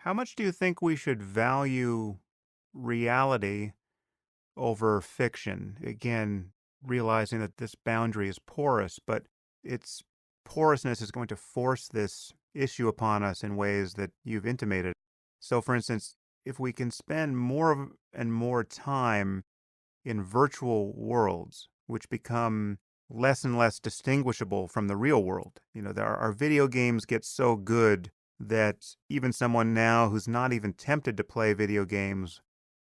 How much do you think we should value reality over fiction? Again, realizing that this boundary is porous, but its porousness is going to force this issue upon us in ways that you've intimated. So, for instance, if we can spend and more time in virtual worlds, which become less and less distinguishable from the real world. Our video games get so good that even someone now who's not even tempted to play video games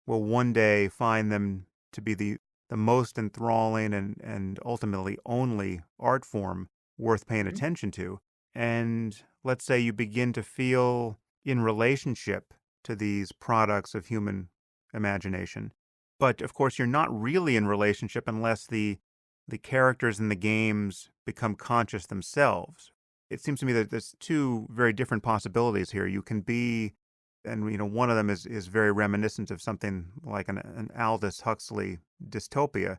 will one day find them to be the most enthralling and ultimately only art form worth paying Mhm. attention to. And let's say you begin to feel in relationship to these products of human imagination. But of course, you're not really in relationship unless the characters in the games become conscious themselves. It seems to me that there's two very different possibilities here. You can be, and one of them is very reminiscent of something like an Aldous Huxley dystopia.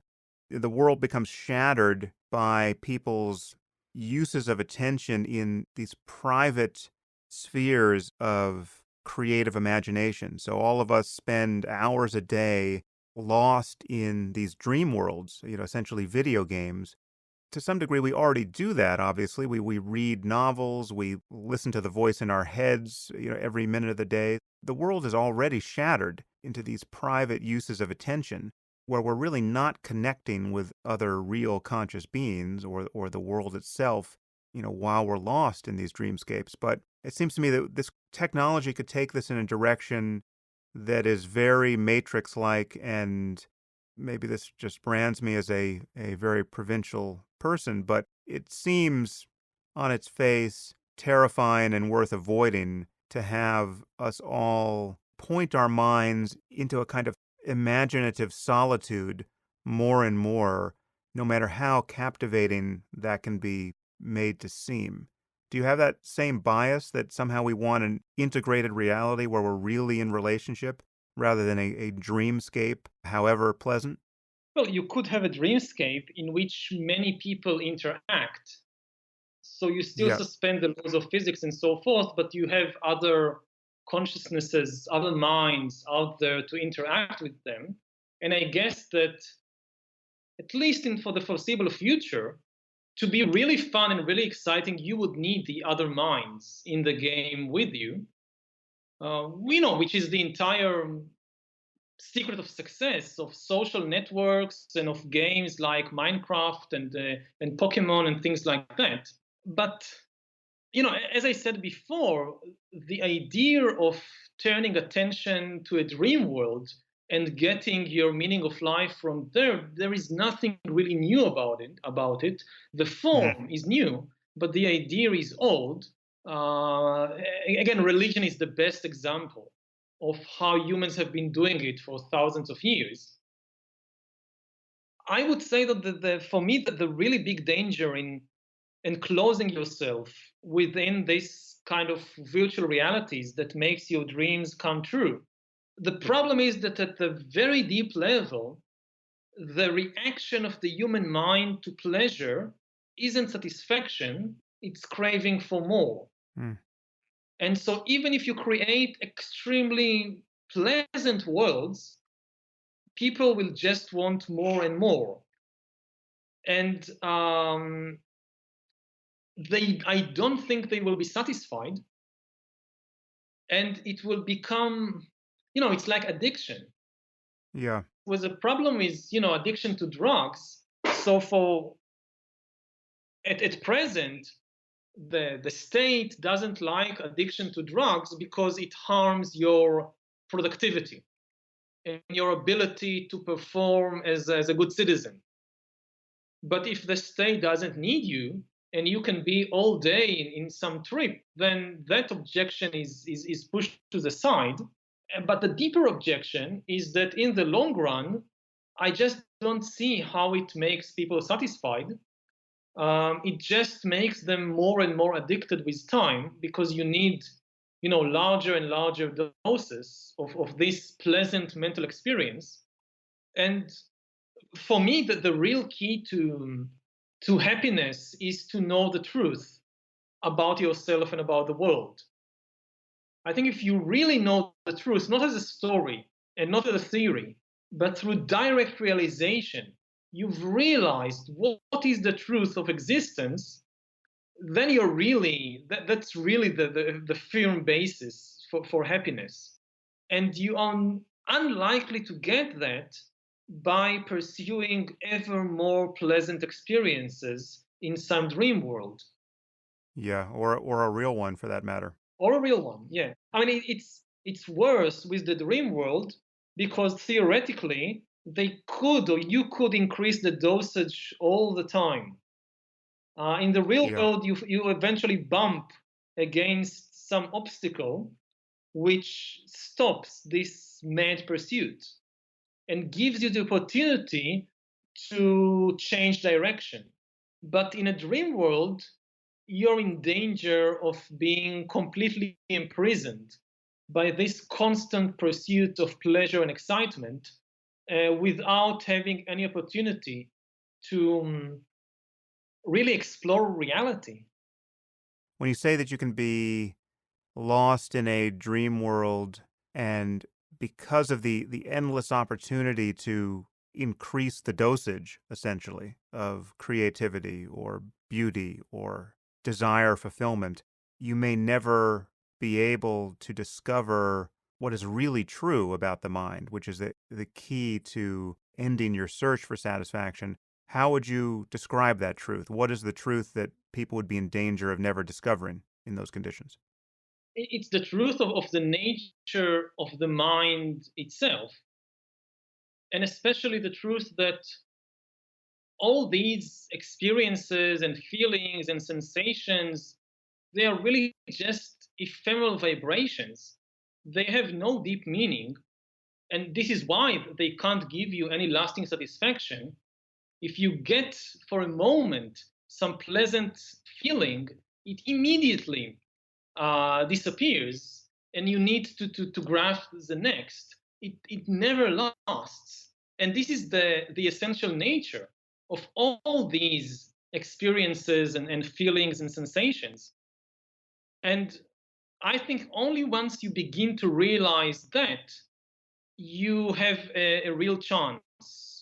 The world becomes shattered by people's uses of attention in these private spheres of creative imagination. So all of us spend hours a day lost in these dream worlds, essentially video games. To some degree, we already do that, obviously. We read novels, we listen to the voice in our heads, every minute of the day. The world is already shattered into these private uses of attention where we're really not connecting with other real conscious beings or the world itself, while we're lost in these dreamscapes. But it seems to me that this technology could take this in a direction that is very Matrix-like, and maybe this just brands me as a very provincial person, but it seems on its face terrifying and worth avoiding to have us all point our minds into a kind of imaginative solitude more and more, no matter how captivating that can be made to seem. Do you have that same bias that somehow we want an integrated reality where we're really in relationship rather than a dreamscape, however pleasant? Well, you could have a dreamscape in which many people interact. So you still Yeah. suspend the laws of physics and so forth, but you have other consciousnesses, other minds out there to interact with them. And I guess that, at least for the foreseeable future, to be really fun and really exciting, you would need the other minds in the game with you. We know, which is the entire secret of success of social networks and of games like Minecraft and Pokemon and things like that. But as I said before, the idea of turning attention to a dream world and getting your meaning of life from there, there is nothing really new about it. The Mm. form is new, but the idea is old. Again, religion is the best example of how humans have been doing it for thousands of years. I would say that for me, that the really big danger in enclosing yourself within this kind of virtual realities that makes your dreams come true. The problem is that at the very deep level, the reaction of the human mind to pleasure isn't satisfaction, it's craving for more. Mm. And so, even if you create extremely pleasant worlds, people will just want more and more. And I don't think they will be satisfied, and it will become, it's like addiction. Yeah. Was a problem is, addiction to drugs. So for at present, the state doesn't like addiction to drugs because it harms your productivity and your ability to perform as a good citizen. But if the state doesn't need you and you can be all day in some trip, then that objection is pushed to the side. But the deeper objection is that in the long run, I just don't see how it makes people satisfied. It just makes them more and more addicted with time because you need, larger and larger doses of this pleasant mental experience. And for me, the real key to happiness is to know the truth about yourself and about the world. I think if you really know the truth, not as a story and not as a theory, but through direct realization, you've realized what is the truth of existence, then you're really, that's really the firm basis for happiness. And you are unlikely to get that by pursuing ever more pleasant experiences in some dream world. Yeah, or a real one for that matter. Or a real one, yeah. I mean, it's worse with the dream world because theoretically they could or you could increase the dosage all the time. In the real Yeah. world, you eventually bump against some obstacle which stops this mad pursuit and gives you the opportunity to change direction. But in a dream world, you're in danger of being completely imprisoned by this constant pursuit of pleasure and excitement without having any opportunity to really explore reality. When you say that you can be lost in a dream world and because of the endless opportunity to increase the dosage essentially of creativity or beauty or desire fulfillment, you may never be able to discover what is really true about the mind, which is the key to ending your search for satisfaction. How would you describe that truth? What is the truth that people would be in danger of never discovering in those conditions? It's the truth of the nature of the mind itself, and especially the truth that all these experiences and feelings and sensations, they are really just ephemeral vibrations. They have no deep meaning, and this is why they can't give you any lasting satisfaction. If you get for a moment some pleasant feeling, it immediately disappears, and you need to grasp the next. It never lasts. And this is the essential nature of all these experiences and feelings and sensations. And I think only once you begin to realize that, you have a real chance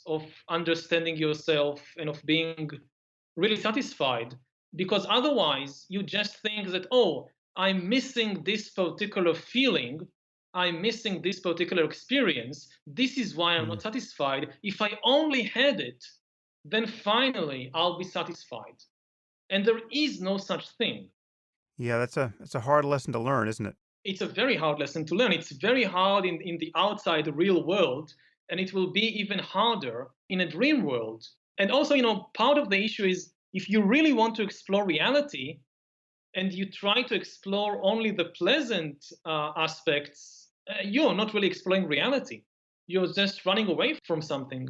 of understanding yourself and of being really satisfied. Because otherwise, you just think that, oh, I'm missing this particular feeling, I'm missing this particular experience. This is why I'm Mm. not satisfied. If I only had it, then finally I'll be satisfied. And there is no such thing. Yeah, that's a hard lesson to learn, isn't it? It's a very hard lesson to learn. It's very hard in the outside real world, and it will be even harder in a dream world. And also, part of the issue is if you really want to explore reality and you try to explore only the pleasant aspects, you're not really exploring reality. You're just running away from something.